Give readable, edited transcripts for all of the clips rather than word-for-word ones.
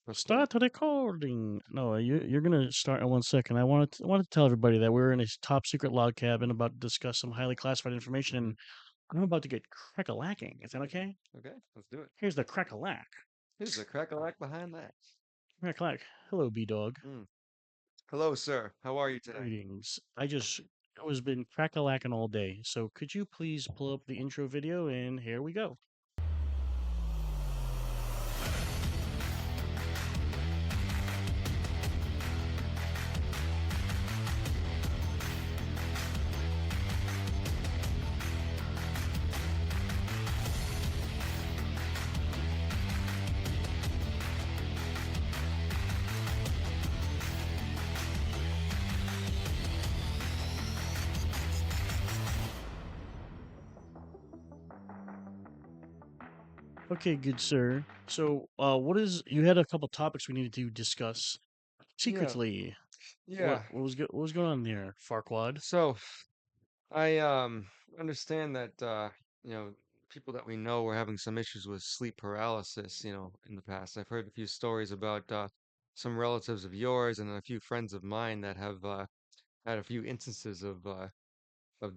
Okay. Start recording. No, you're gonna start in 1 second. I wanted to tell everybody that we're in a top secret log cabin about to discuss some highly classified information, Hmm. and I'm about to get crack-a-lacking. Is that okay? Okay, let's do it. Here's the crack-a-lack. Who's the crack-a-lack behind that? Crack-a-lack. Hello, B dog. Mm. Hello, sir. How are you today? Greetings. I was been crack-a-lacking all day. So could you please pull up the intro video, and here we go. Okay, good sir. So, you had a couple topics we needed to discuss Yeah, secretly. What yeah. what was going on there, Farquad? So I understand that you know, people that we know were having some issues with sleep paralysis, in the past. I've heard a few stories about some relatives of yours and a few friends of mine that have had a few instances of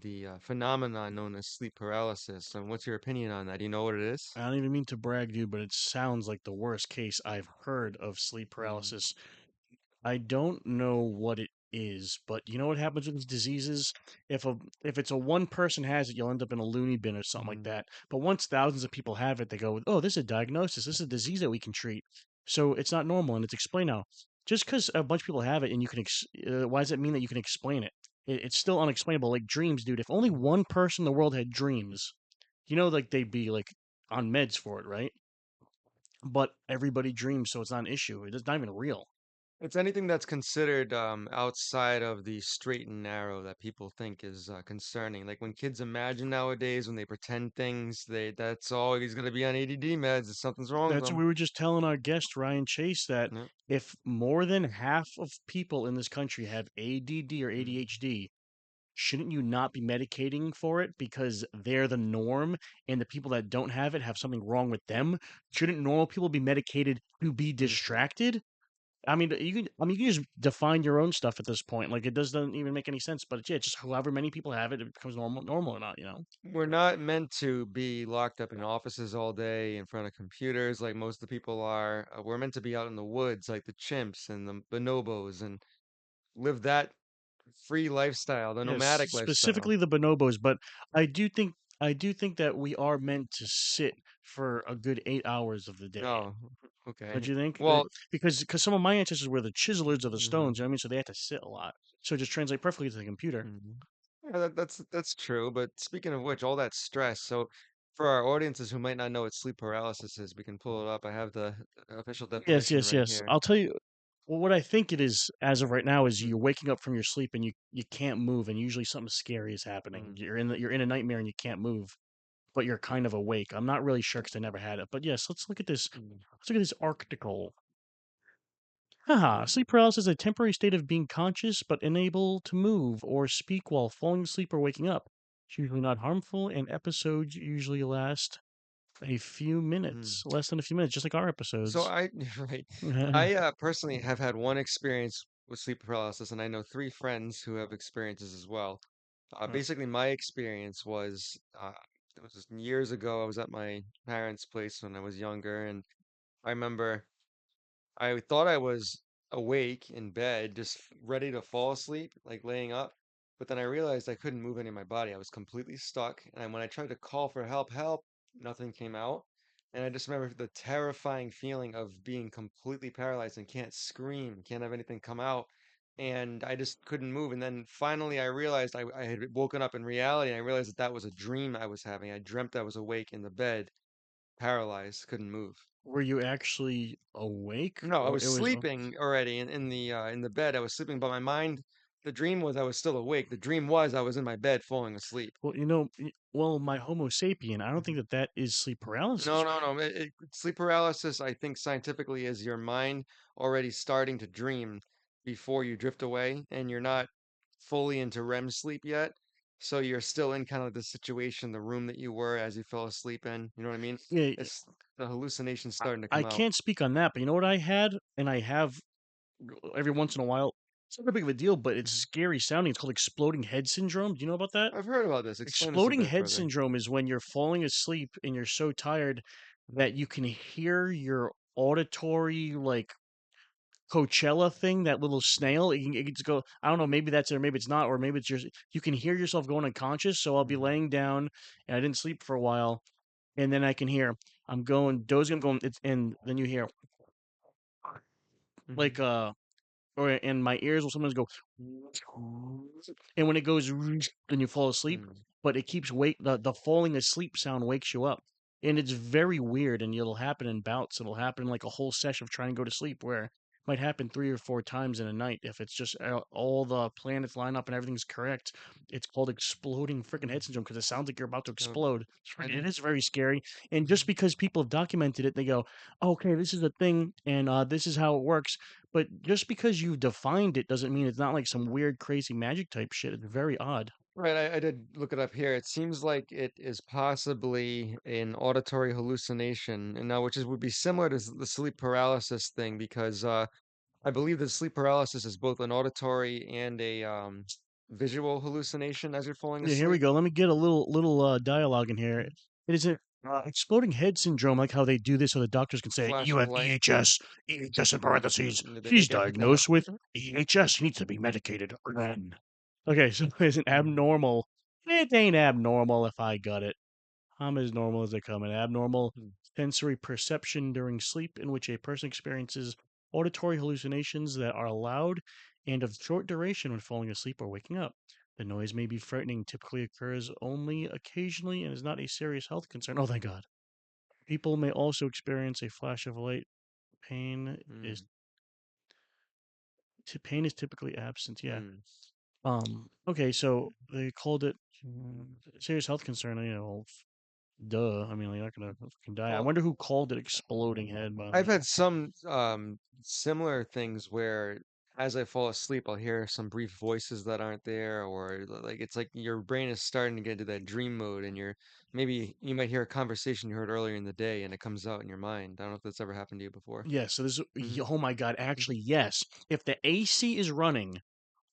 the phenomenon known as sleep paralysis. And what's your opinion on that? Do you know what it is? I don't even mean to brag, dude, but it sounds like the worst case I've heard of sleep Mm, paralysis. I don't know what it is, but you know what happens with these diseases? If it's a one person has it, you'll end up in a loony bin or something like mhm, that. But once thousands of people have it, they go, "Oh, this is a diagnosis. This is a disease that we can treat." So it's not normal, and it's explained now. Just because a bunch of people have it, and why does it mean that you can explain it? It's still unexplainable. Like dreams, dude. If only mhm. one person in the world had dreams, like they'd be like on meds for it, right? But everybody dreams, so it's not an issue. It's not even real. It's anything that's considered outside of the straight and narrow that people think is concerning. Like when kids imagine nowadays, when they pretend things, that's all he's going to be on ADD meds. Something's wrong with That's what him. we were just telling our guest Ryan Chase that Yep. if more than half of people in this country have ADD or Mhm. ADHD, shouldn't you not be medicating for it because they're the norm and the people that don't have it have something wrong with them? Shouldn't normal people be medicated to be Mhm. distracted? I mean, you can just define your own stuff at this point. Like it doesn't even make any sense. But yeah, just however many people have it, it becomes normal or not. We're not meant to be locked up in offices all day in front of computers like most of the people are. We're meant to be out in the woods like the chimps and the bonobos and live that free lifestyle, the Yes, nomadic lifestyle. specifically the bonobos, but I do think I do think that we are meant to sit for a good 8 hours of the day. Oh, Don't okay. you think? Well, Because some of my ancestors were the chiselers of the mhm. stones. You know what I mean? So they had to sit a lot. So it just translate perfectly to the computer. Mhm. Yeah, that's true. But speaking of which, all that stress. So, for our audiences who might not know what sleep paralysis is, we can pull it up. I have the official Yes, definition yes, right yes. here. I'll tell you. Well, what I think it is as of right now is Mm, you're waking up from your sleep and you can't move, and usually something scary is happening. mm, You're in a nightmare and you can't move, but you're kind of awake. I'm not really sure because I never had it. But yes, let's look at this. mm, Let's look at this article. Haha, sleep paralysis is a temporary state of being conscious but unable to move or speak while falling asleep or waking up. It's usually not harmful, and episodes usually last a few mm. minutes, less than a few minutes, just like our So episodes. I, right, I personally have had one experience with sleep paralysis, and I know three friends who have experiences as well. Basically, my experience was it was just years ago. I was at my parents' place when I was younger, and I remember. I thought I was awake in bed, just ready to fall asleep, like laying up. But then I realized I couldn't move any of my body. I was completely stuck. And when I tried to call for help, nothing came out. And I just remember the terrifying feeling of being completely paralyzed and can't scream, can't have anything come out. And I just couldn't move. And then finally, I realized I had woken up in reality. And I realized that that was a dream I was having. I dreamt I was awake in the bed, paralyzed, couldn't move. Were you actually awake, No, I or was it was? sleeping already in the bed. I was sleeping, but my mind, the dream was I was still awake. The dream was I was in my bed falling asleep. Well, my Homo sapien. I don't think Mhm. that is sleep No, paralysis, no, right? no. Sleep paralysis, I think scientifically, is your mind already starting to dream before you drift away, and you're not fully into REM sleep yet. So you're still in kind of the situation, the room that you were as you fell asleep in. You know what I mean? Yeah, It's the hallucinations I, starting to I come out. can't speak on that, but you know what I had, and I have every once in a while. It's not a big of a deal, but it's Mhm. scary sounding. It's called exploding head syndrome. Do you know about that? I've heard about this. Explain this a Exploding bit head further. syndrome is when you're falling asleep and you're so tired that you can hear your auditory like Coachella thing, that little snail. It can just go. I don't know. Maybe that's it, or maybe it's not, or maybe it's just you can hear yourself going unconscious. So I'll be Hmm. laying down and I didn't sleep for a while, and then I can hear I'm going dozing, I'm going. It's and then you hear Hmm. like or and my ears will sometimes go, and when it goes, then you fall asleep. Mm. But it keeps wake the falling asleep sound wakes you up, and it's very weird. And it'll happen in bouts. It'll happen like a whole session of trying to go to sleep, where it might happen 3 or 4 times in a night if it's just all the planets line up and everything's correct. It's called exploding freaking head syndrome because it sounds like you're about to Uh, explode. I, It is very scary, and just mhm. because people have documented it, they go, "Okay, this is a thing, and this is how it works." But just because you've defined it doesn't mean it's not like some weird, crazy magic type shit. It's very odd. Right, I did look it up here. It seems like it is possibly an auditory hallucination, and now which is would be similar to the sleep paralysis thing because I believe that sleep paralysis is both an auditory and a visual hallucination as you're falling Yeah, here we asleep. go. Let me get a little dialogue in here. Mhm. It is a exploding head syndrome, like how they do this so the doctors can say, Flash you of have light. EHS, EHS in parentheses. They He's get that. diagnosed with EHS. He needs to be medicated. Then. Okay, so it's an Mhm. abnormal. It ain't abnormal if I got it. I'm as normal as they come. An abnormal Mhm. sensory perception during sleep in which a person experiences auditory hallucinations that are loud and of short duration when falling asleep or waking up. The noise may be frightening, typically occurs only occasionally, and is not a serious health concern. Oh, thank God. People may also experience a flash of light. Pain is Mm. pain is typically absent. Yeah. Mm. Okay, so they called it serious health concern. Duh. I mean, like, you're not gonna fucking die. I Well, wonder who called it exploding head, by the I've way. had some similar things where as I fall asleep, I'll hear some brief voices that aren't there, or like it's like your brain is starting to get into that dream mode, and you're maybe you might hear a conversation you heard earlier in the day, and it comes out in your mind. I don't know if that's ever happened to you before. Yeah, so this Hmm. oh my God, actually, yes. If the AC is running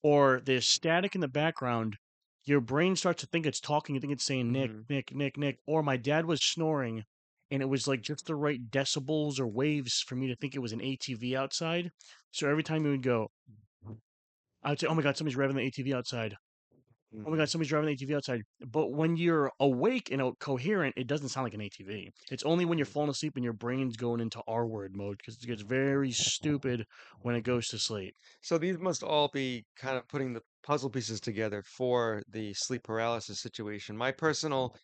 or there's static in the background, your brain starts to think it's talking. You think it's saying Nick, Hmm. Nick, Nick, Nick. Or my dad was snoring and it was like just the right decibels or waves for me to think it was an ATV outside. So every time he would go, I would say, oh my God, somebody's revving the ATV outside. Oh my Hmm. God, somebody's driving an ATV outside. But when you're awake and coherent, it doesn't sound like an ATV. It's only when you're falling asleep and your brain's going into R word mode because it gets very stupid when it goes to sleep. So these must all be kind of putting the puzzle pieces together for the sleep paralysis situation. My personal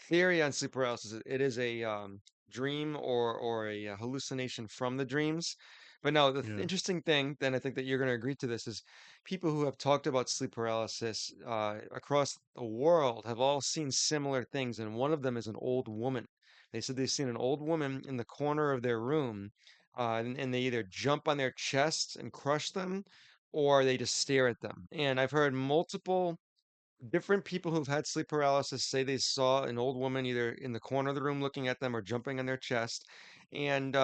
theory on sleep paralysis, it is a dream or a hallucination from the dreams. But no, the Yeah. interesting thing, then I think that you're going to agree to this, is people who have talked about sleep paralysis across the world have all seen similar things, and one of them is an old woman. They said they've seen an old woman in the corner of their room, and they either jump on their chests and crush them, or they just stare at them. And I've heard multiple different people who've had sleep paralysis say they saw an old woman either in the corner of the room looking at them or jumping on their chest. And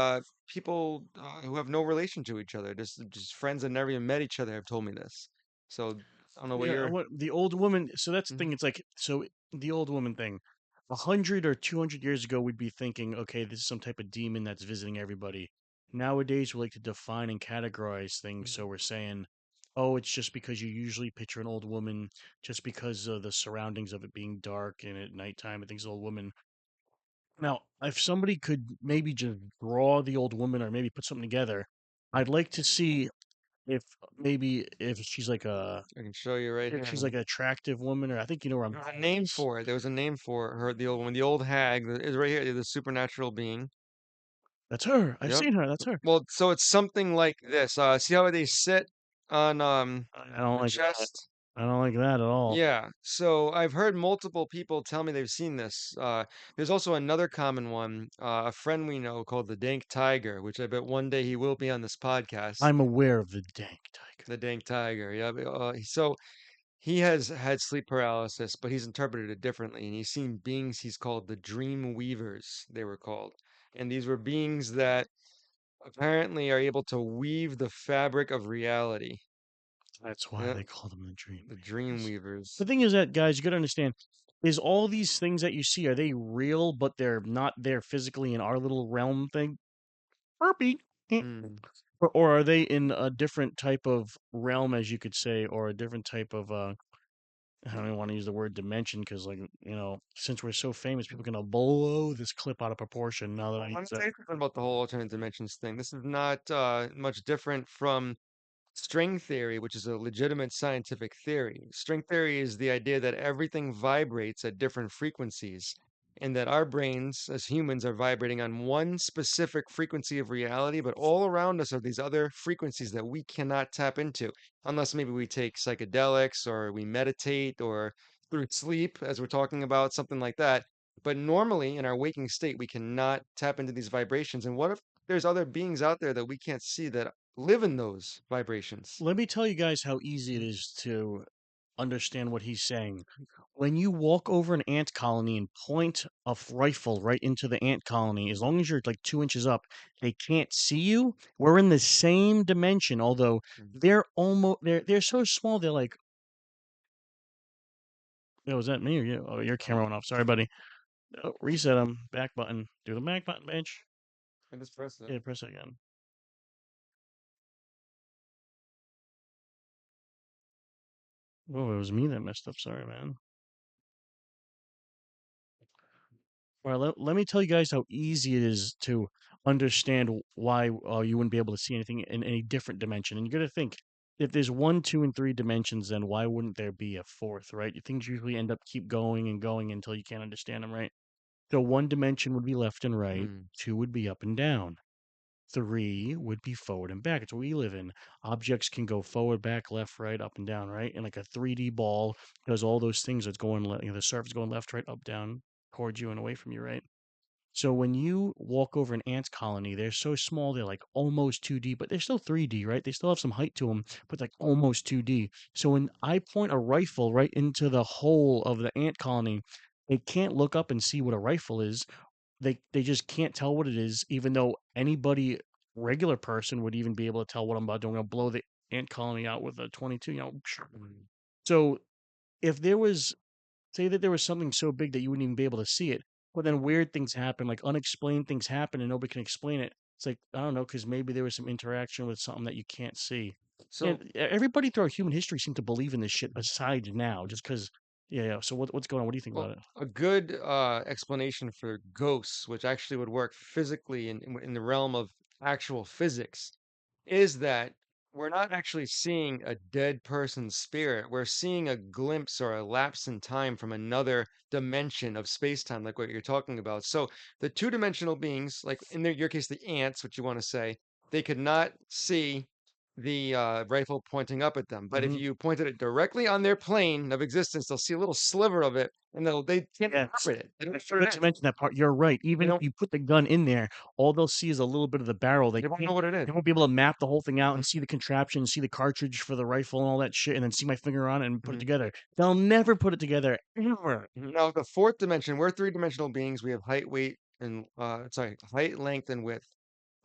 people who have no relation to each other, just friends that never even met each other, have told me this. So I don't know what Yeah, you're. what the old woman. So that's the Mhm. thing. It's like so the old woman thing. 100 or 200 years ago, we'd be thinking, okay, this is some type of demon that's visiting everybody. Nowadays, we like to define and categorize things. So Mhm. we're saying, oh, it's just because you usually picture an old woman, just because of the surroundings of it being dark and at nighttime, I think it's an old woman. Now, if somebody could maybe just draw the old woman or maybe put something together, I'd like to see if maybe if she's like a I can show you right if here. she's like an attractive woman, or I think you know where I'm There's going a with name this. for it. There was a name for her, the old one, the old hag is right here, the supernatural being. That's her. I've Yep. seen her. That's her. Well, so it's something like this. See how they sit on I don't the like that. chest? I don't like that at all. Yeah, so I've heard multiple people tell me they've seen this. There's also another common one, a friend we know called the Dank Tiger, which I bet one day he will be on this podcast. I'm aware of the dank tiger. The Dank Tiger, yeah. So he has had sleep paralysis, but he's interpreted it differently, and he's seen beings he's called the Dream Weavers, they were called. And these were beings that apparently are able to weave the fabric of reality. That's why Yeah, they call them the Dream the Dream Weavers. Weavers. The thing is that, guys, you gotta understand, is all these things that you see, are they real, but they're not there physically in our little realm thing? Burpee. Eh. Hmm. Or are they in a different type of realm, as you could say, or a different type of I don't even want to use the word dimension because, like, since we're so famous, people are gonna blow this clip out of proportion now that I I want use to that. say something about the whole alternate dimensions thing. This is not much different from string theory, which is a legitimate scientific theory. String theory is the idea that everything vibrates at different frequencies, and that our brains as humans are vibrating on one specific frequency of reality, but all around us are these other frequencies that we cannot tap into unless maybe we take psychedelics or we meditate or through sleep, as we're talking about, something like that. But normally in our waking state, we cannot tap into these vibrations. And what if there's other beings out there that we can't see that live in those vibrations? Let me tell you guys how easy it Mhm. is to understand what he's saying. When you walk over an ant colony and point a rifle right into the ant colony, as long as you're like 2 inches up, they can't see you. We're in the same dimension, although Mhm. they're so small. They're like, yo, is that me or you? Oh, your camera went off. Sorry, buddy. Oh, reset them. Back button. Do the back button, bitch. I just press it. Yeah, press it again. Oh, it was me that messed up. Sorry, man. All right, let me tell you guys how easy it is to understand why you wouldn't be able to see anything in any different dimension. And you got to think, if there's one, two, and three dimensions, then why wouldn't there be a fourth, right? Things usually end up keep going and going until you can't understand them, right? So one dimension would be left and right, Mm. two would be up and down, three would be forward and back. It's what we live in. Objects can go forward, back, left, right, up and down, right? And like a 3D ball does all those things that's going, the surface going left, right, up, down, towards you and away from you, right? So when you walk over an ant colony, they're so small, they're like almost 2D, but they're still 3D, right? They still have some height to them, but like almost 2D. So when I point a rifle right into the hole of the ant colony, they can't look up and see what a rifle is. They just can't tell what it is, even though anybody, regular person, would even be able to tell what I'm about doing. I'm gonna blow the ant colony out with a 22, Mm. So if there was, say that there was something so big that you wouldn't even be able to see it, but then weird things happen, like unexplained things happen, and nobody can explain it. It's like, I don't know, because maybe there was some interaction with something that you can't see. Yeah, So, everybody throughout human history seemed to believe in this shit. Besides now, just because. Yeah, yeah. So what's going on? What do you think about well, it? a good explanation for ghosts, which actually would work physically in the realm of actual physics, is that we're not actually seeing a dead person's spirit. We're seeing a glimpse or a lapse in time from another dimension of space-time, like what you're talking about. So the two-dimensional beings, like in your case, the ants, what you want to say, they could not see the rifle pointing up at them. But if Hmm. you pointed it directly on their plane of existence, they'll see a little sliver of it, and they can't Yes. interpret it. They don't know I what forgot it to is. mention that part. You're right. They Even if don't. you put the gun in there, all they'll see is a little bit of the barrel. They won't know what it is. They won't be able to map the whole thing out Mhm, and see the contraption, see the cartridge for the rifle and all that shit, and then see my finger on it and put it mhm. together. They'll never put it together ever. Now, the fourth dimension, we're three-dimensional beings. We have height, weight, and height, length, and width.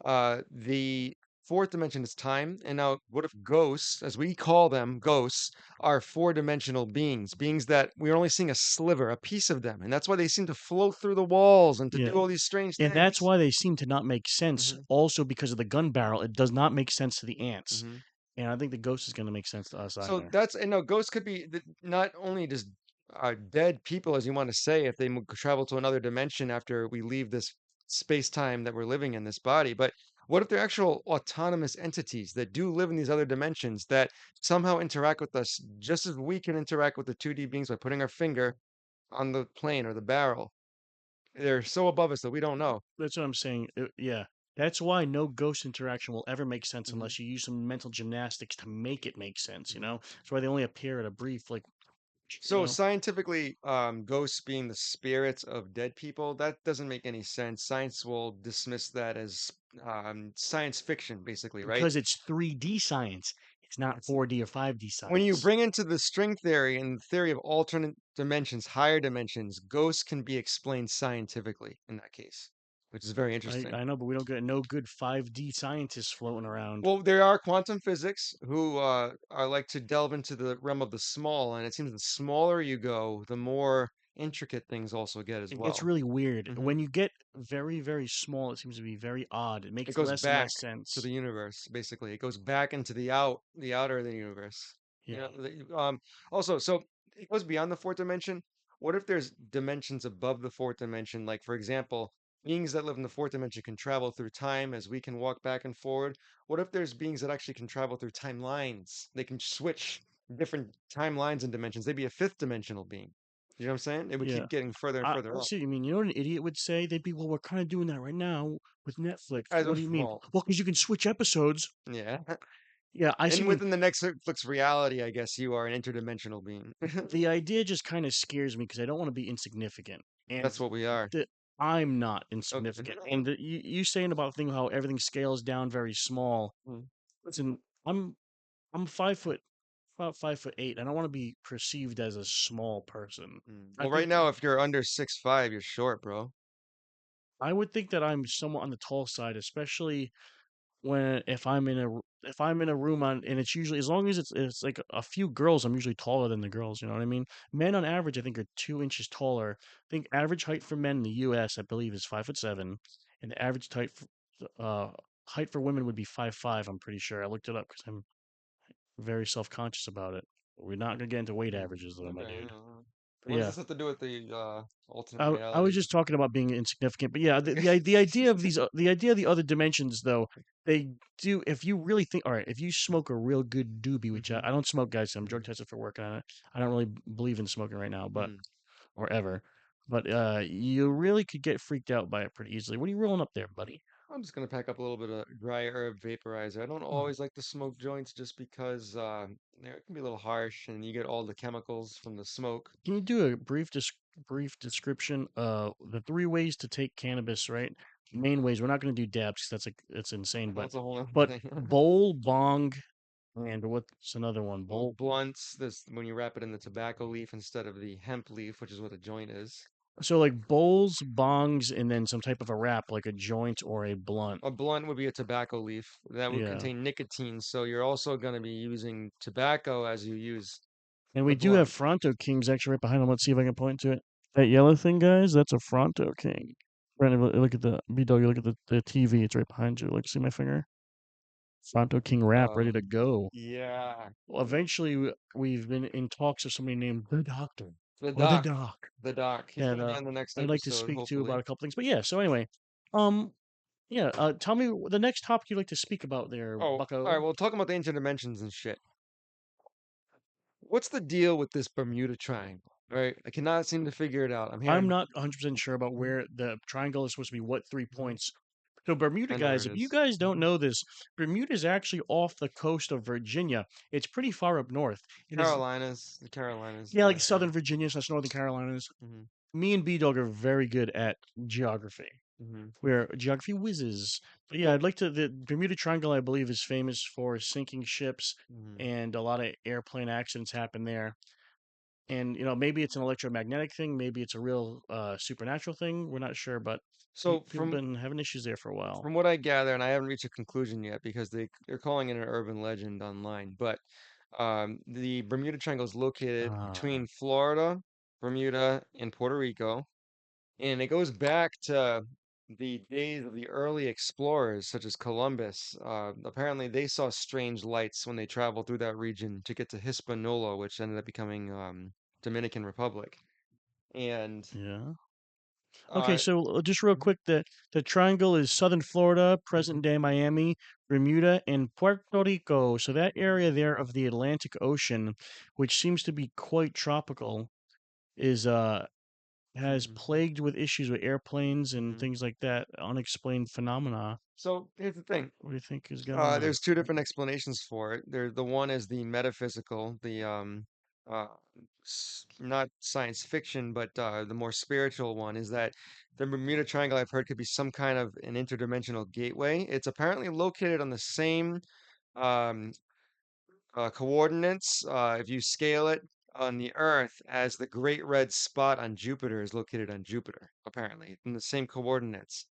The fourth dimension is time. And now, what if ghosts, as we call them, ghosts, are four-dimensional beings, beings that we're only seeing a sliver, a piece of them, and that's why they seem to float through the walls and to Yeah. do all these strange And that's things. why they seem to not make sense. Hmm. Also, because of the gun barrel, it does not make sense to the ants. Hmm. And I think the ghost is going to make sense to us So either. that's and no, ghosts could be not only just dead people, as you want to say, if they travel to another dimension after we leave this space time that we're living in this body, but what if they're actual autonomous entities that do live in these other dimensions that somehow interact with us just as we can interact with the 2D beings by putting our finger on the plane or the barrel? They're so above us that we don't know. That's what I'm saying. Yeah. That's why no ghost interaction will ever make sense Hmm. unless you use some mental gymnastics to make it make sense, you Hmm. know? That's why they only appear at a brief, like, you So know? scientifically, ghosts being the spirits of dead people, that doesn't make any sense. Science will dismiss that as science fiction, basically, right? Because it's 3D science. It's not It's 4D or 5D when you science. bring into the string theory and the theory of alternate dimensions, higher dimensions, ghosts can be explained scientifically in that case, which is very interesting. I know, but we don't get no good 5D scientists floating around. Well, there are quantum physics who are like to delve into the realm of the small, and it seems the smaller you go, the more intricate things also get as It gets well. really weird. Hmm. When you get very, very small, it seems to be very odd. It It makes goes less and back less to the sense. universe, basically. It goes back into the outer of the universe. You Yeah. know, also, so it goes beyond the fourth dimension. What if there's dimensions above the fourth dimension? Like, for example, beings that live in the fourth dimension can travel through time as we can walk back and forward. What if there's beings that actually can travel through timelines? They can switch different timelines and dimensions. They'd be a fifth dimensional being. You know what I'm saying? It would Yeah. keep getting further and I further up. see what you mean. You know what an idiot would say? They'd be, well, we're kind of doing that right now with Netflix. As What a do you mean? well, Well, because you can switch episodes. yeah. Yeah, I see And what you mean. within the Netflix reality, I guess you are an interdimensional being. The idea just kind of scares me because I don't want to be insignificant. And That's what we are. the, I'm not Okay. insignificant. And you saying about thing how everything scales down very small. Mm, Listen, I'm 5 foot, about 5'8". I don't want to be perceived as a small person. mm. I Well, right think now, if you're under 6'5", you're short, bro. I would think that I'm somewhat on the tall side, especially when if I'm in a room on and it's usually as long as it's like a few girls, I'm usually taller than the girls. You know what I mean? Men on average, I think, are 2 inches taller. I think average height for men in the U.S. I believe is 5'7", and the average height for women would be 5'5". I'm pretty sure. I looked it up because I'm very self conscious about it. We're not gonna get into weight Mm, averages though, my okay. dude. But What does yeah. this have to do with the alternate I was reality? just talking about being insignificant, but yeah, Okay. the idea of the idea of the other dimensions though, they do if you really think all right, if you smoke a real good doobie, which Hmm. I don't smoke, guys, I'm drug Hmm. tested for work on it. I don't really believe in smoking right now, but Mm. or ever. But you really could get freaked out by it pretty easily. What are you rolling up there, buddy? I'm just gonna pack up a little bit of dry herb vaporizer. I don't Hmm. always like to smoke joints just because it can be a little harsh and you get all the chemicals from the smoke. Can you do a brief description? The three ways to take cannabis, right? Main ways. We're not going to do dabs 'cause that's insane. That's a whole other But thing. bowl, bong, and what's another one? Well, Bowl. blunts, this when you wrap it in the tobacco leaf instead of the hemp leaf, which is what a joint is. So like bowls, bongs, and then some type of a wrap, like a joint or a blunt. A blunt would be a tobacco leaf that would Yeah. contain nicotine, so you're also going to be using tobacco as you use And the we do have blunt. Fronto Kings actually right behind him. Let's see if I can point to it. That yellow thing, guys, that's a Fronto King. Brandon, look at the B-Dog, look at the TV. It's right behind you. Like, see my finger? Fronto King wrap ready to go. Yeah, Well, eventually, we've been in talks with somebody named the Doctor the or the doc, Doc the doc. He's that going to be on the next I'd like to episode, speak to hopefully. about a couple things. But yeah, so anyway, um, yeah, tell me the next topic you'd like to speak about there, Oh, all right. Bucko. Well, talking about the interdimensions and shit. What's the deal with this Bermuda Triangle? Right? I cannot seem to figure it out. I'm I'm hearing. not 100% sure about where the triangle is supposed to be, what 3 points. So Bermuda, I know where guys, it if you is. guys don't know this, Bermuda is actually off the coast of Virginia. It's pretty far up north. It is, Carolinas, the Carolinas. yeah, Yeah, like Southern Virginia, so that's Northern Carolinas. yeah. Hmm. Me and B Dog are very good at geography. Hmm. We're geography whizzes. But yeah, Well, I'd like to. The Bermuda Triangle, I believe, is famous for sinking ships, mhm. and a lot of airplane accidents happen there. And maybe it's an electromagnetic thing, maybe it's a real supernatural thing. We're not sure, but So people been having issues there for a while. from what I gather, and I haven't reached a conclusion yet because they're calling it an urban legend online, but the Bermuda Triangle is located Uh, between Florida, Bermuda, and Puerto Rico, and it goes back to the days of the early explorers such as Columbus. Apparently, they saw strange lights when they traveled through that region to get to Hispaniola, which ended up becoming Dominican Republic. And yeah. Okay, uh, so just real mhm, quick, the triangle is southern Florida, mhm, present day Miami, Bermuda, and Puerto Rico. So that area there of the Atlantic Ocean, which seems to be quite tropical, is has mhm, plagued with issues with airplanes and mhm. things like that, unexplained phenomena. So here's the thing. What do you think is going on? There's two different explanations for it. The one is the metaphysical, the uh, not science fiction, but the more spiritual one is that the Bermuda Triangle I've heard could be some kind of an interdimensional gateway. It's apparently located on the same um, coordinates. If you scale it on the Earth as the Great Red Spot on Jupiter is located on Jupiter, apparently, in the same coordinates.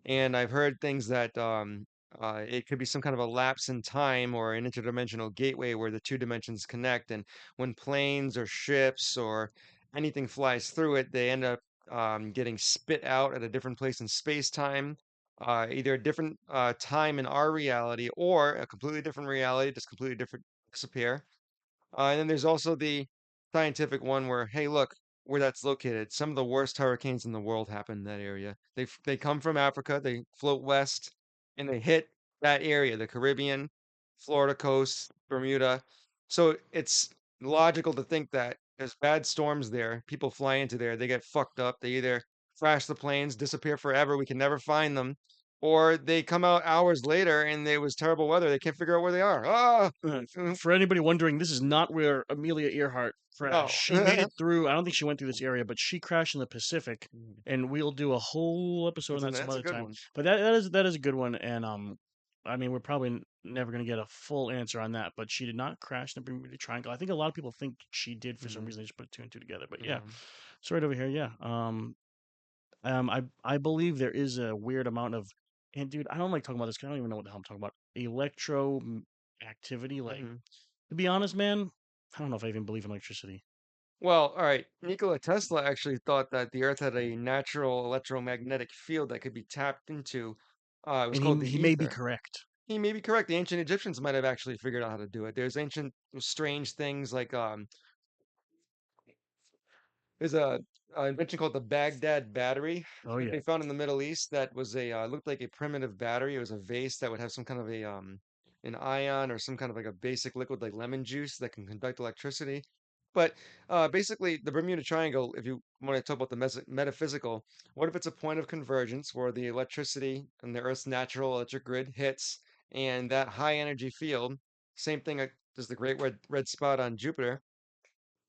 And I've heard things that it could be some kind of a lapse in time or an interdimensional gateway where the two dimensions connect. And when planes or ships or anything flies through it, they end up getting spit out at a different place in space time, either a different time in our reality or a completely different reality, just completely different, disappear. And then there's also the scientific one where, hey, look, where that's located. Some of the worst hurricanes in the world happen in that area. They come from Africa, they float west, and they hit that area, the Caribbean, Florida coast, Bermuda. So it's logical to think that there's bad storms there. People fly into there, they get fucked up. They either crash the planes, disappear forever, we can never find them, or they come out hours later and there was terrible weather. They can't figure out where they are. Ah, For anybody wondering, this is not where Amelia Earhart crashed. no. She made it through. I don't think she went through this area, but she crashed in the Pacific, and we'll do a whole episode on that some That's a other good time. one. But that is a good one, and I mean, we're probably never gonna get a full answer on that. But she did not crash in the Bermuda Triangle. I think a lot of people think she did for some Mhm. reason. They just put two and two together. But yeah, Yeah. it's right over here. Yeah. I believe there is a weird amount of, and dude, I don't like talking about this 'cause I don't even know what the hell I'm talking about. Activity, like, Mhm. to be honest, man, I don't know if I even believe in electricity. Well, all right. Nikola Tesla actually thought that the Earth had a natural electromagnetic field that could be tapped into. It was And called the he may be ether. correct. He may be correct. The ancient Egyptians might have actually figured out how to do it. There's ancient strange things like there's a invention called the Baghdad battery Oh that yeah. they found in the Middle East that was a looked like a primitive battery. It was a vase that would have some kind of a an ion or some kind of like a basic liquid like lemon juice that can conduct electricity. But basically, the Bermuda Triangle, if you want to talk about the metaphysical, what if it's a point of convergence where the electricity and the Earth's natural electric grid hits, and that high energy field, same thing as the Great Red Spot on Jupiter,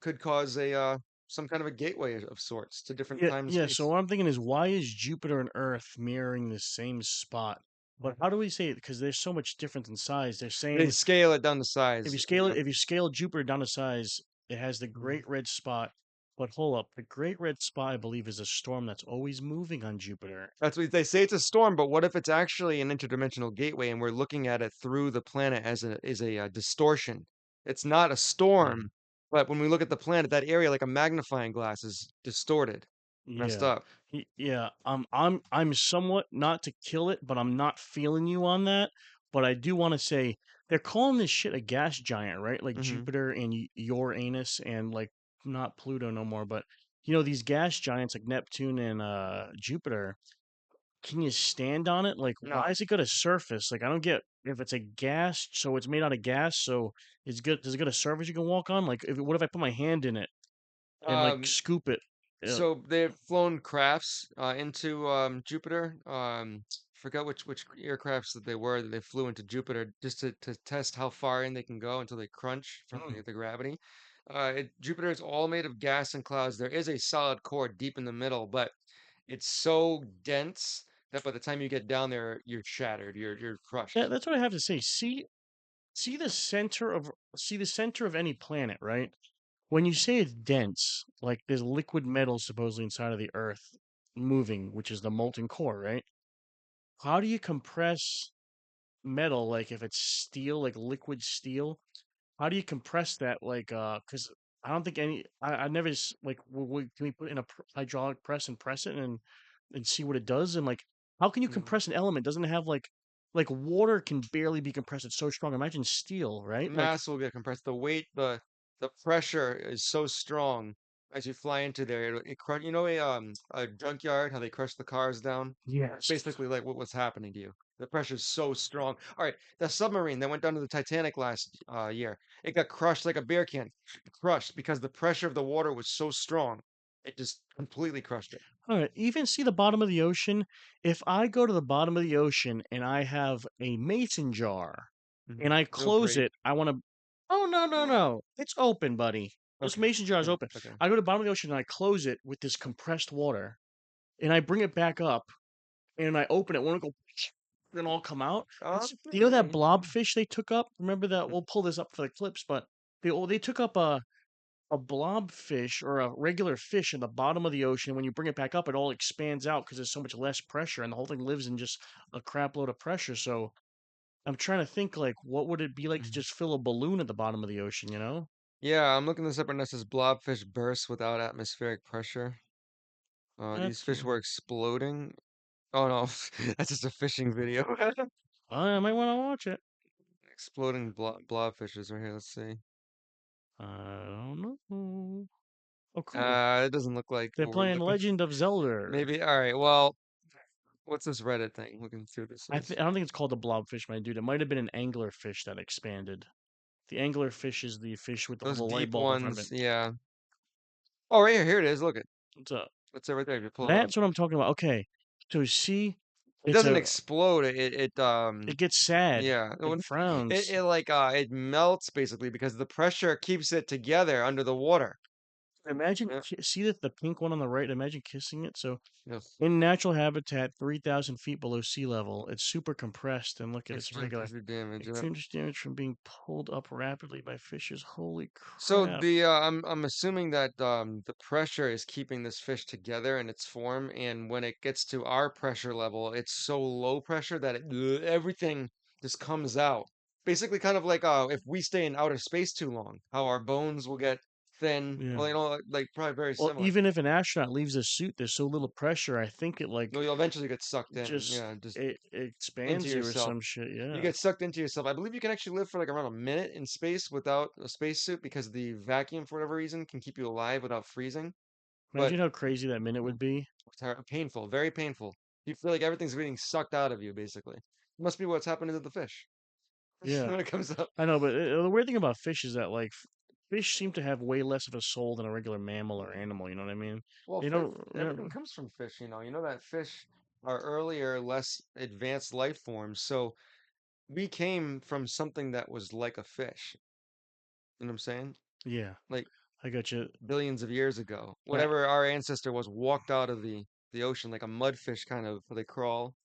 could cause a some kind of a gateway of sorts to different Yeah, time and yeah. So space. what I'm thinking is, why is Jupiter and Earth mirroring the same spot? But how do we say it? Because there's so much difference in size. They're They saying scale it down to if size. you scale it, if you scale Jupiter down to size, it has the Mhm. Great Red Spot. But hold up, the Great Red Spot, I believe, is a storm that's always moving on Jupiter. That's what they say. It's a storm, but what if it's actually an interdimensional gateway and we're looking at it through the planet as a distortion? It's not a storm, but when we look at the planet, that area like a magnifying glass is distorted, messed Yeah. up. Yeah. I'm somewhat not to kill it, but I'm not feeling you on that. But I do want to say they're calling this shit a gas giant, right? Like Hmm. Jupiter and Uranus and like not Pluto no more, but these gas giants like Neptune and Jupiter. Can you stand on it? Like, why No. is it got a surface? Like, I don't get if it's a gas, so it's made out of gas, so it's good. Does it got a surface you can walk on? Like, what if I put my hand in it and like Um, scoop it? So they've flown crafts into Jupiter. Forgot which aircrafts that they were that they flew into Jupiter just to test how far in they can go until they crunch from Mm. the gravity. Jupiter is all made of gas and clouds. There is a solid core deep in the middle, but it's so dense that by the time you get down there, you're shattered. You're Yeah, crushed. that's what I have to say. See the center of any planet, right? When you say it's dense, like there's liquid metal supposedly inside of the Earth moving, which is the molten core, right? How do you compress metal, like if it's steel, like liquid steel? How do you compress that? Like, because I don't think I never like, can we put in a hydraulic press and press it and see what it does? And like, how can you Mm. compress an element? Doesn't it have like water can barely be compressed. It's so strong. Imagine steel, The right? Like, mass will get compressed. The weight, the pressure is so strong as you fly into there. It crush. You know a junkyard how they crush the cars down. It's yes. basically like what's happening to you. The pressure is so strong. All right, the submarine that went down to the Titanic last year, it got crushed like a beer can, crushed because the pressure of the water was so strong. It just completely crushed it. All right. Even see the bottom of the ocean. If I go to the bottom of the ocean and I have a mason jar and I It'll close break. it, I want to. Oh no no no! It's open, buddy. This Okay. mason jar is Oh, open. okay. I go to the bottom of the ocean and I close it with this compressed water, and I bring it back up and I open it. When I go, then all come out. You know that Maybe. blobfish they took up? Remember that? We'll pull this up for the clips, but they took up a blobfish or a regular fish in the bottom of the ocean. When you bring it back up, it all expands out because there's so much less pressure, and the whole thing lives in just a crap load of pressure. So I'm trying to think, like, what would it be like to Mhm. just fill a balloon at the bottom of the ocean? You know? Yeah, I'm looking this up and it says blobfish burst without atmospheric pressure. These That's fish were exploding. Oh no, that's just a fishing video. I might want to watch it. Exploding blobfishes right here. Let's see. I don't know. Oh, cool. It doesn't look like They're what we're playing looking. Legend of Zelda. Maybe. All right. Well, what's this Reddit thing? Looking through this is. I don't think it's called a blobfish, my dude. It might have been an anglerfish that expanded. The anglerfish is the fish with the Those little light deep bulb in front of ones, it. yeah. Oh, right here. Here it is. Look it. What's up? It's right there. If you pull it up. That's what I'm talking about. Okay, so see, It it's doesn't a. explode. It It gets sad. yeah. It frowns. It like it melts basically because the pressure keeps it together under the water. Imagine, Yeah. see that the pink one on the right. Imagine kissing it. So Yes. in natural habitat, 3,000 feet below sea level, it's super compressed. And look at its Extreme regular pressure damage. Yeah. extreme damage from being pulled up rapidly by fishes. Holy So crap! I'm assuming that the pressure is keeping this fish together in its form, and when it gets to our pressure level, it's so low pressure that everything just comes out. Basically, kind of like if we stay in outer space too long, how our bones will get thin. Yeah. Well, like probably very Well, similar. even if an astronaut leaves a suit, there's so little pressure. I think it like You'll eventually get sucked in, just yeah, just it into expands you or yourself. some shit. You Yeah. get sucked into yourself. I believe you can actually live for like around a minute in space without a spacesuit because the vacuum, for whatever reason, can keep you alive without freezing. But Imagine how crazy that minute would be. painful, very painful. You feel like everything's being sucked out of you, basically. Must be what's happening to the fish Yeah, when it comes up. I know, but the weird thing about fish is that like fish seem to have way less of a soul than a regular mammal or animal. You know what I mean? Well, You know, everything comes from fish, you know. You know that fish are earlier, less advanced life forms. So we came from something that was like a fish. You know what I'm saying? yeah, Like I got you. billions of years ago. That Whatever our ancestor was walked out of the ocean like a mudfish kind of, they crawl.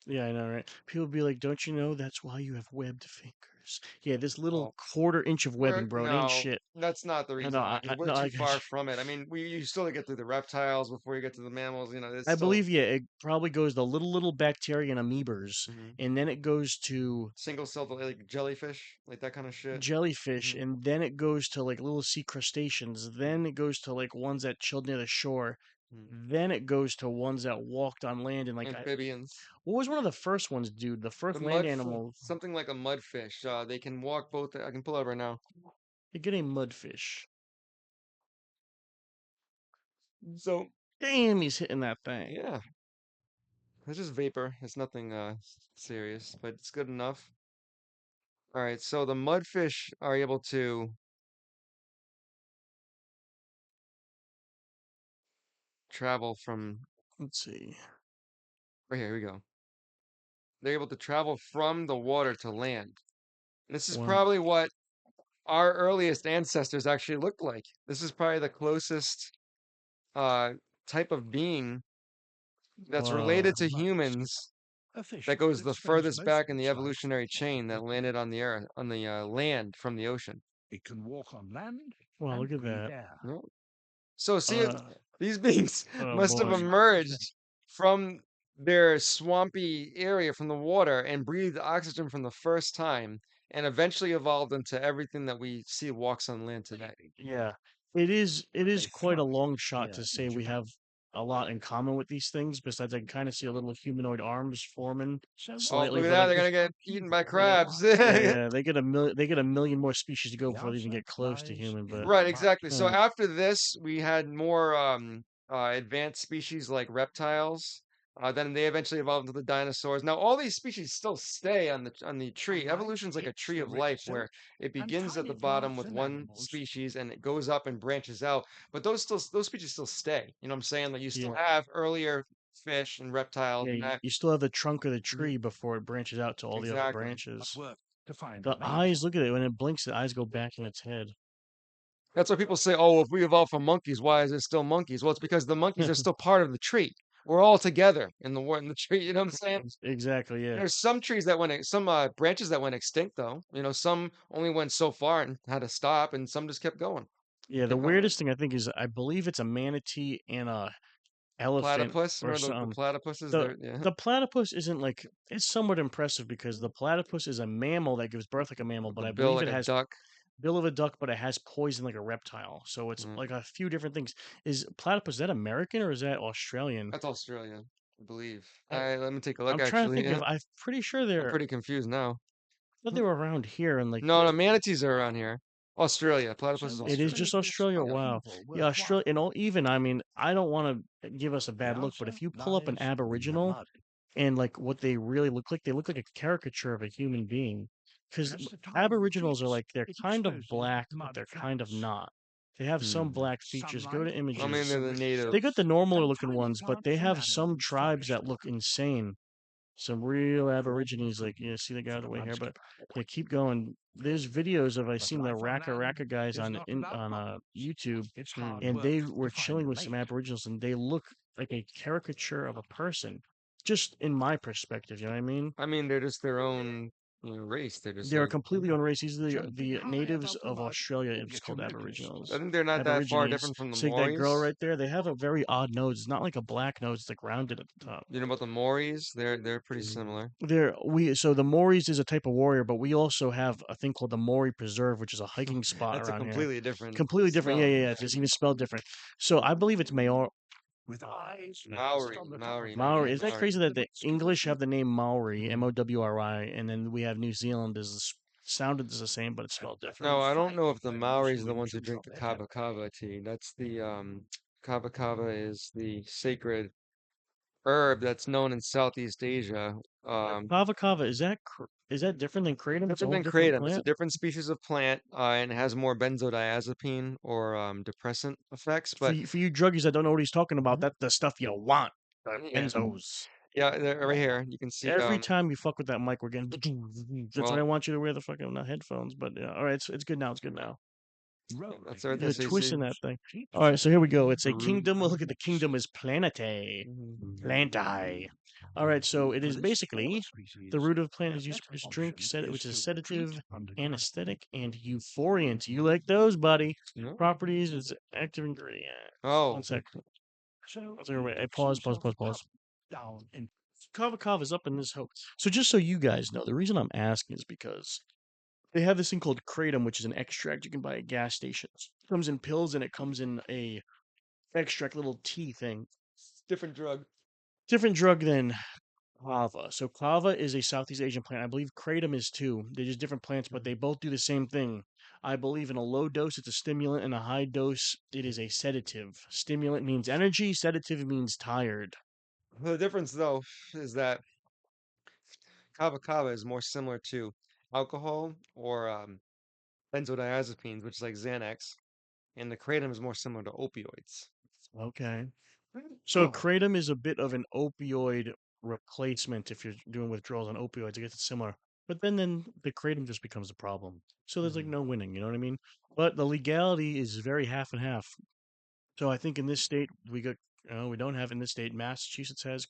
Yeah, I know, right? People be like, "Don't you know that's why you have webbed fingers?" Yeah, this little Well, quarter inch of webbing, bro. It ain't no, shit. that's not the I know, reason why, because we're no, too I got far you. from it. I mean, you still get through the reptiles before you get to the mammals. You know, it's I still believe, yeah, it probably goes to little bacteria and amoebas, mhm. and then it goes to Single celled like jellyfish, like that kind of shit. jellyfish, Hmm. and then it goes to like little sea crustaceans. Then it goes to like ones that chilled near the shore. Then it goes to ones that walked on land and like Amphibians. what was one of the first ones, dude? The The first land mud, animal. something like a mudfish. They can walk both. I can pull it up right now. You get a mudfish. So Damn, he's hitting that thing. yeah, it's just vapor. It's nothing serious, but it's good enough. All right, so the mudfish are able to travel from Let's see. right here we go. They're able to travel from the water to land. This is Wow. probably what our earliest ancestors actually looked like. This is probably the closest uh type of being that's Wow. related to humans that goes the furthest back in the evolutionary chain that landed on the earth on the land from the ocean. Wow, look at that. Yeah. So see it, Uh, these beings oh must have boy. emerged from their swampy area from the water and breathed oxygen from the first time and eventually evolved into everything that we see walks on land today. Yeah. It is quite a long shot to say we have a lot in common with these things, besides I can kind of see a little humanoid arms forming Oh, slightly, look at but that. like They're gonna get eaten by yeah, crabs. yeah, they get a million more species to go before they even get close to human, but Right, exactly. So yeah. after this, we had more advanced species like reptiles. Then they eventually evolved into the dinosaurs. Now all these species still stay on the tree. Evolution's like a tree of life where it begins at the bottom with one species and it goes up and branches out. But those species still stay. You know what I'm saying? Like you still Yeah. have earlier fish and reptiles Yeah, and that. you still have the trunk of the Mhm. tree before it branches out to all the other Exactly. branches. The eyes, look at it. When it blinks, the eyes go back in its head. That's why people say, "Oh, if we evolved from monkeys, why is it still monkeys?" Well, it's because the monkeys are still part of the tree. we're all together in the tree. You know what I'm saying? Exactly, yeah. There's some trees that some branches that went extinct though. Some only went so far and had to stop, and some just kept going. Yeah, the Kept going. weirdest thing I think is I believe it's a manatee and a elephant Platypus, or remember the something. platypuses? The There, yeah. the platypus isn't like it's somewhat impressive because the platypus is a mammal that gives birth like a mammal, With but the I bill believe like it a has duck. bill of a duck, but it has poison like a reptile. So it's Mm. like a few different things. Is platypus is that American or is that Australian? That's Australia, I believe. I, Let me take a look I'm trying to actually. think Yeah. if I'm pretty sure I'm they're pretty confused now. I thought they were around here and like No, no, manatees are around here. Australia. Platypus is it is Australia. just Australia. Wow. Yeah, Australia and all even I mean, I don't want to give us a bad look, but if you pull up an Aboriginal and like what they really look like a caricature of a human being. Because Aboriginals are like they're kind of black, but they're kind of not. They have some Hmm. black features. Go to I mean, they're images. the They got the natives. normaler looking ones, but they have some tribes that look insane. Some real Aborigines, like you see the guy with the white hair, but yeah, keep going. There's videos of I seen the Raka Raka guys on YouTube, Hmm. and they were chilling with some Aboriginals, and they look like a caricature of a person, just in my perspective. You know what I mean? I mean, they're just their own, race. They're just They're like, completely own race. These are the natives of Australia. It's called I Aboriginals. think they're not that far Aborigines. different from the See that girl Maoris. right there? They have a very odd nose. It's not like a black nose. It's like rounded at the top. You know about the Maoris? They're pretty similar. So the Maoris is a type of warrior, but we also have a thing called the Maori Preserve, which is a hiking spot That's a around here. completely different Completely different. Yeah, smell. yeah, yeah. It's even spelled different. So I believe it's Maor Maori. Isn't that Maori. crazy that the English have the name Maori, Mowry, and then we have New Zealand is sounded the same, but it's spelled different. No, I don't know if the Maoris are the ones who drink the kava kava tea. That's the kava kava is the sacred herb that's known in Southeast Asia. Kava kava is that different than kratom? It's a Different whole than different kratom. It's a plant. different species of plant, and it has more benzodiazepine or depressant effects. But For you druggies that don't know what he's talking about, that's the stuff you want. The yeah, benzos. yeah, right here you can see. Every time you fuck with that mic, we're getting. That's why I Well, want you to wear the fucking not headphones. But yeah, all right, it's good now. It's good now. that's right there. You're So you see. twisting that thing. All right, so here we go. It's a kingdom. Look at the kingdom is planetae. Plantae. All right, so it is basically the root of the plant is used to produce drink, which is a sedative, anesthetic, and euphoriant. You like those, buddy? No? Properties is active ingredient. One Oh, sec. Wait, I pause. Kava Kava is up in this hope. So just so you guys know, the reason I'm asking is because they have this thing called kratom, which is an extract you can buy at gas stations. It comes in pills and it comes in a extract little tea thing. different drug. Different drug than kava. So kava is a Southeast Asian plant. I believe kratom is too. They're just different plants, but they both do the same thing. I believe in a low dose it's a stimulant, and a high dose it is a sedative. Stimulant means energy, sedative means tired. The difference, though, is that kava kava is more similar to alcohol or benzodiazepines, which is like Xanax, and the kratom is more similar to opioids. Okay. So kratom is a bit of an opioid replacement if you're doing withdrawals on opioids. I guess it's similar. But then the kratom just becomes a problem. So there's like Mhm. no winning, you know what I mean? But the legality is very half and half. So I think in this state we don't have in this state. Massachusetts has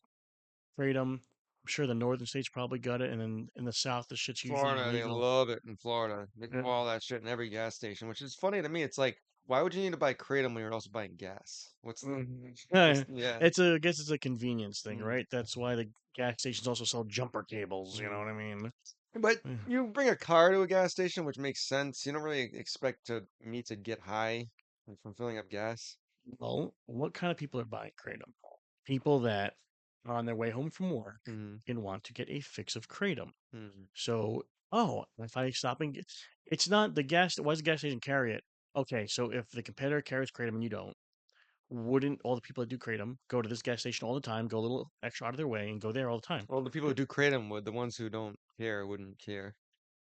kratom. I'm sure the northern states probably got it, and then in the south the shit's usually Florida, they illegal. love it in Florida. They Yeah. pour all that shit in every gas station, which is funny to me. It's like, why would you need to buy kratom when you're also buying gas? What's the, Yeah, what's, yeah. I guess it's a convenience thing, Mm, right? That's why the gas stations also sell jumper cables, you know mm. what I mean? But Yeah. you bring a car to a gas station, which makes sense. You don't really expect me to get high from filling up gas. Well, what kind of people are buying kratom? People that are on their way home from work Mm, and want to get a fix of kratom. mm. So, if I stop and get, it's not the gas. Why does the gas station carry it? Okay, so if the competitor carries kratom and you don't, wouldn't all the people that do kratom go to this gas station all the time, go a little extra out of their way, and go there all the time? Well, the people who do kratom would, the ones who don't care wouldn't care.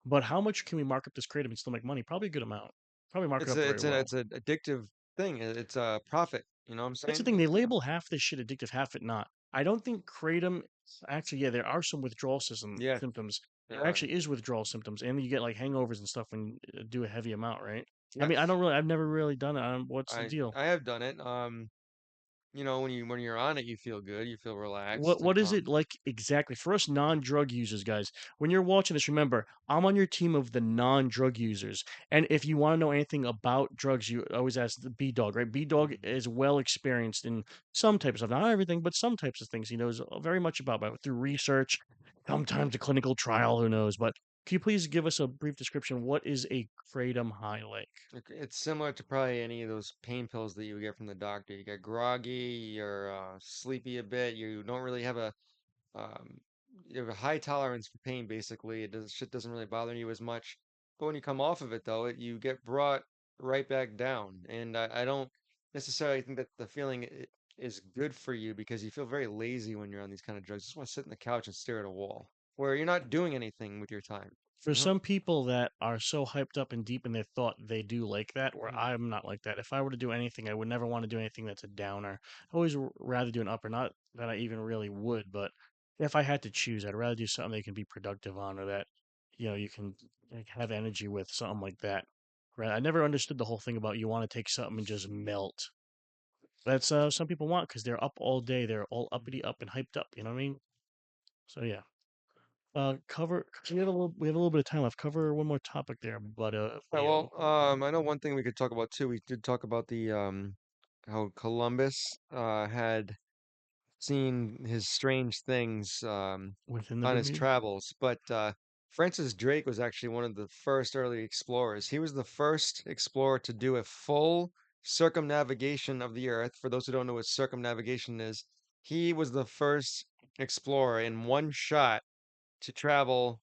But how much can we mark up this kratom and still make money? Probably a good amount. Probably mark it up very well. It's an addictive thing. It's a profit. You know what I'm That's the saying? thing. They label half this shit addictive, half it not. I don't think kratom. Actually, yeah, there are some withdrawal Yeah. symptoms. There Yeah. actually is withdrawal symptoms, and you get like hangovers and stuff when you do a heavy amount, right? I Yeah. mean, I've never really done it. What's the deal? I have done it. when you're on it, you feel good, you feel relaxed and What is calm. it like exactly for us non-drug users, guys? When you're watching this, remember, I'm on your team of the non-drug users. And if you want to know anything about drugs, you always ask the B Dog, right? B Dog Mhm. is well experienced in some types of not everything, but some types of things. He knows very much about through research, sometimes a clinical trial, who knows. But can you please give us a brief description? What is a kratom high like? It's similar to probably any of those pain pills that you would get from the doctor. You get groggy, you're sleepy a bit, you don't really have um, you have a high tolerance for pain, basically. Shit doesn't really bother you as much. But when you come off of it, though, you get brought right back down. And I don't necessarily think that the feeling is good for you because you feel very lazy when you're on these kind of drugs. You just want to sit on the couch and stare at a wall where you're not doing anything with your time. For You know? some people that are so hyped up and deep in their thought, they do like that, where Mhm. I'm not like that. If I were to do anything, I would never want to do anything that's a downer. I always rather do an upper, not that I even really would, but if I had to choose, I'd rather do something that you can be productive on or that, you can like, have energy with, something like that. Right? I never understood the whole thing about you want to take something and just melt. That's some people want because they're up all day, they're all uppity up and hyped up. You know what I mean? So yeah. Cover. We have a little bit of time left. Cover one more topic there, but Yeah, Leo. well, I know one thing we could talk about too. We did talk about the how Columbus had seen his strange things Within the on his Bermuda. travels, but Francis Drake was actually one of the first early explorers. He was the first explorer to do a full circumnavigation of the Earth. For those who don't know what circumnavigation is, he was the first explorer in one shot to travel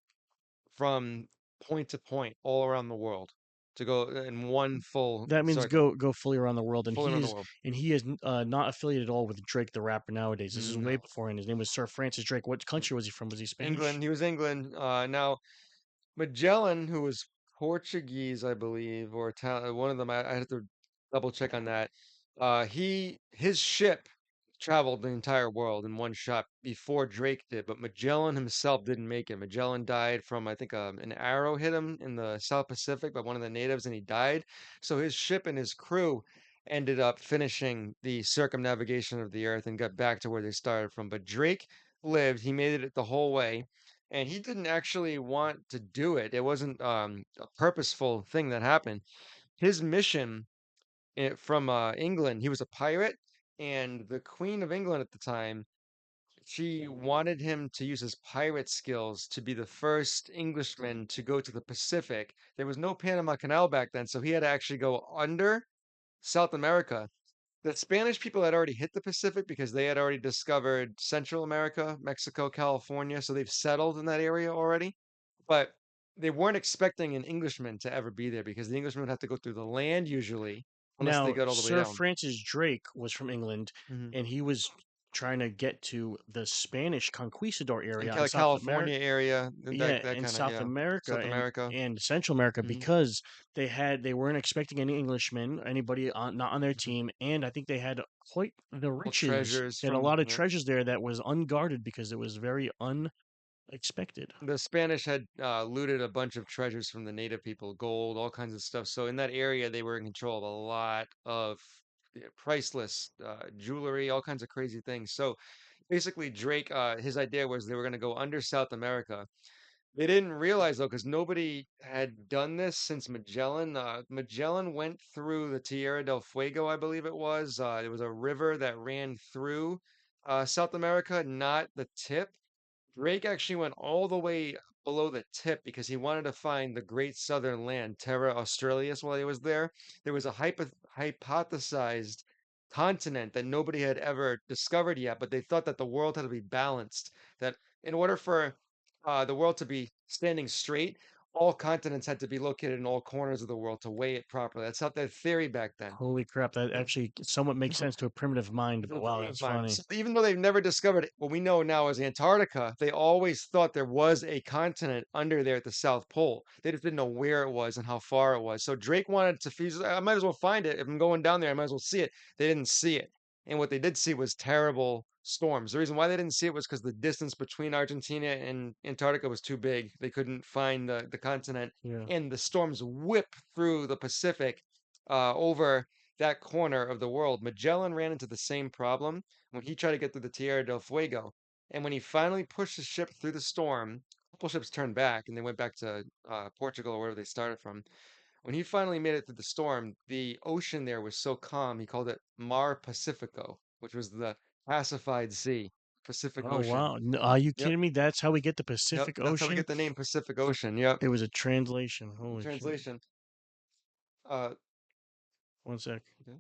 from point to point all around the world, to go in one full That means circle, go fully around the world, fully around the world. and he is not affiliated at all with Drake the rapper nowadays. This is way No. before, and his name was Sir Francis Drake. What country was he from? Was he Spanish? England. He was England. Now Magellan, who was Portuguese, I believe, or Italian, one of them. I had to double check on that. His ship traveled the entire world in one shot before Drake did, but Magellan himself didn't make it. Magellan died from, I think, an arrow hit him in the South Pacific by one of the natives, and he died. So his ship and his crew ended up finishing the circumnavigation of the Earth and got back to where they started from. But Drake lived; he made it the whole way and he didn't actually want to do it. It wasn't a purposeful thing that happened. His mission from England, he was a pirate, and the Queen of England at the time, she wanted him to use his pirate skills to be the first Englishman to go to the Pacific. There was no Panama Canal back then, so he had to actually go under South America. The Spanish people had already hit the Pacific because they had already discovered Central America, Mexico, California, so they've settled in that area already. But they weren't expecting an Englishman to ever be there because the Englishman would have to go through the land usually, unless they Now, got all the way Sir down. Francis Drake was from England, Hmm. and he was trying to get to the Spanish conquistador In area in South California America. area, Yeah, that in kind of South yeah, America South America. and Central America Hmm. because they weren't expecting any Englishmen, anybody not on their Hmm. team, and I think they had quite the All riches. treasures They had a from lot of treasures there that was unguarded because it was very unexpected. the Spanish had looted a bunch of treasures from the native people, gold, all kinds of stuff. So in that area, they were in control of a lot of priceless jewelry, all kinds of crazy things. So basically, Drake, his idea was they were going to go under South America. They didn't realize though, because nobody had done this since Magellan. Magellan went through the Tierra del Fuego, I believe it was. It was a river that ran through South America, not the tip. Drake actually went all the way below the tip because he wanted to find the Great Southern Land, Terra Australis, while he was there. There was a hypothesized continent that nobody had ever discovered yet, but they thought that the world had to be balanced. That in order for the world to be standing straight, all continents had to be located in all corners of the world to weigh it properly. That's not their theory back then. Holy crap, that actually somewhat makes sense to a primitive mind, but The wow, primitive that's mind. funny. So even though they've never discovered what we know now as Antarctica, they always thought there was a continent under there at the South Pole. They just didn't know where it was and how far it was. So Drake wanted to I might as well find it. If I'm going down there, I might as well see it. They didn't see it. And what they did see was terrible storms. The reason why they didn't see it was because the distance between Argentina and Antarctica was too big. They couldn't find the continent. Yeah. And the storms whip through the Pacific over. that corner of the world. Magellan ran into the same problem when he tried to get through the Tierra del Fuego. And when he finally pushed his ship through the storm, a couple ships turned back and they went back to Portugal or wherever they started from. When he finally made it through the storm, the ocean there was so calm, he called it Mar Pacifico, which was the pacified sea, Pacific Oh Ocean. wow. Are you Yep, kidding me? That's how we get the yep, Pacific that's how we Ocean? get the name Pacific Ocean. Yep. It was a translation. Holy shit. Translation. Uh, One sec. okay.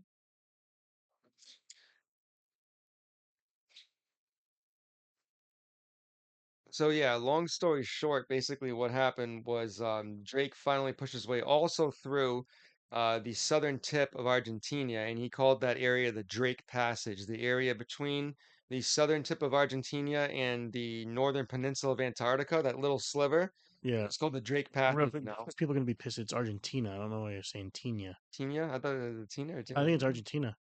So yeah, long story short, basically what happened was Drake finally pushed his way also through the southern tip of Argentina, and he called that area the Drake Passage, the area between the southern tip of Argentina and the northern peninsula of Antarctica, that little sliver. Yeah. It's called the Drake I'm real- Passage now. People are gonna be pissed. It's Argentina. I don't know why you're saying Tina. Tina? I thought it was Tina or I think it's Tina. Argentina.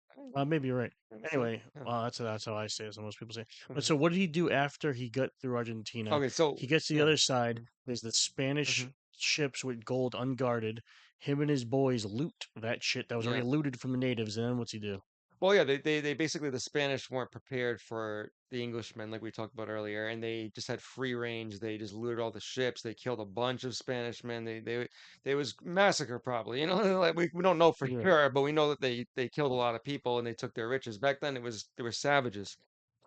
Maybe you're right. So, Anyway, yeah. that's how I say it. So most people say. But so, what did he do after he got through Argentina? Okay, so He gets to the yeah. other side. There's the Spanish hmm ships with gold unguarded. Him and his boys loot that shit that was already Yeah. looted from the natives. And then what's he do? Well, yeah, they basically the Spanish weren't prepared for the Englishmen, like we talked about earlier, and they just had free range. They just looted all the ships. They killed a bunch of Spanishmen. They was massacre probably. You know, like we don't know for Yeah. sure, but we know that they killed a lot of people and they took their riches. Back then, it was they were savages.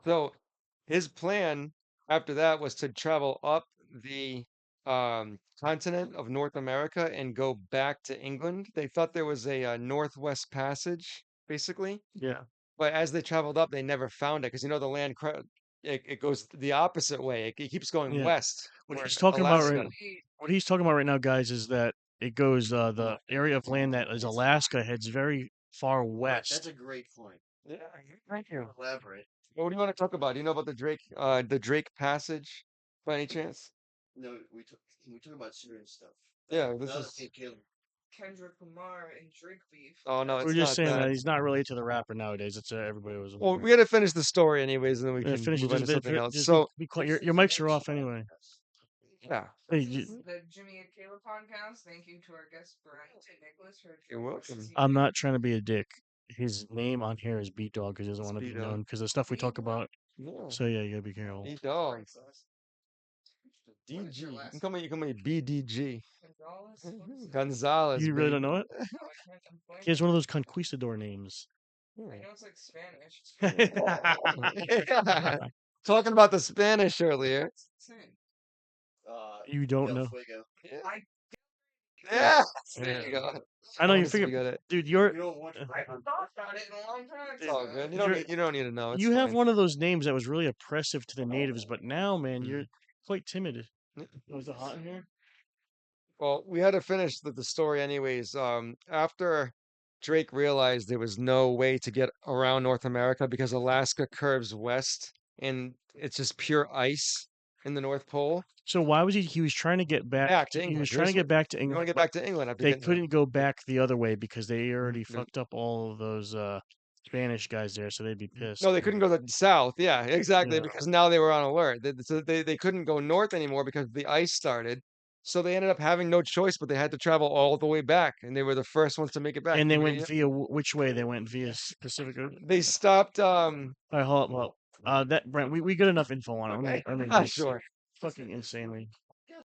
So his plan after that was to travel up the continent of North America and go back to England. They thought there was a, Northwest Passage, basically. Yeah. But as they traveled up, they never found it because you know the it goes the opposite way. It keeps going Yeah. west What toward he's talking about right, Alaska. what he's talking about right now, guys, is that it goes the area of land that is Alaska heads very far west. That's a great point. Yeah, thank you. Elaborate. What do you want to talk about? Do you know about the Drake Passage, by any chance? No, we talk about serious stuff. Yeah, this Not is. a Caleb. Kendrick Lamar and Drake beef. Oh no, We're it's just not saying that. that he's not related to the rapper nowadays. It's everybody was. Well, we got to finish the story anyways, and then we can Finish it. move on to something else. Just So, be quiet. Your mics are off anyway. yeah, Hey, This is the Jimmy and Kayla podcast. Thank you to our guests Brian and Nicholas for you're welcome. I'm not trying to be a dick. His name on here is Beat Dog because he doesn't want to be Speed Dog. known because the stuff we talk about. Yeah, So yeah, you gotta be careful. E dog. DG. You can call me BDG. Gonzalez. You really baby. don't know it? He has one of those conquistador names. I know it's like Spanish. Yeah. Talking about the Spanish earlier. You don't Del know. Fuego. Yeah. Yeah. There you go. I know you Honestly, figure, got it. dude. You You're don't want to I haven't thought about it in a long time. It's all good. You're- You don't need to know. It's you have fine. one of those names that was really oppressive to the natives, but now, man, you're Mhm. quite timid. Yeah. Was it hot in here? Well, we had to finish the story anyways. After Drake realized there was no way to get around North America because Alaska curves west and it's just pure ice in the North Pole. So why was he was trying to get back? Back to He England. was trying to Here's get back to You want England, to get but back to England after they getting couldn't go back the other way because they already no, fucked up all of those Spanish guys there, so they'd be pissed. no, they couldn't go to the south. Yeah, exactly, Yeah. because now they were on alert. They couldn't go north anymore because the ice started. So they ended up having no choice, but they had to travel all the way back, and they were the first ones to make it back. And they You went ready? via which way? They went via Pacific. They stopped. All right, hold up. Well, that Brent, we got enough info on it. Let me Sure. fucking insanely.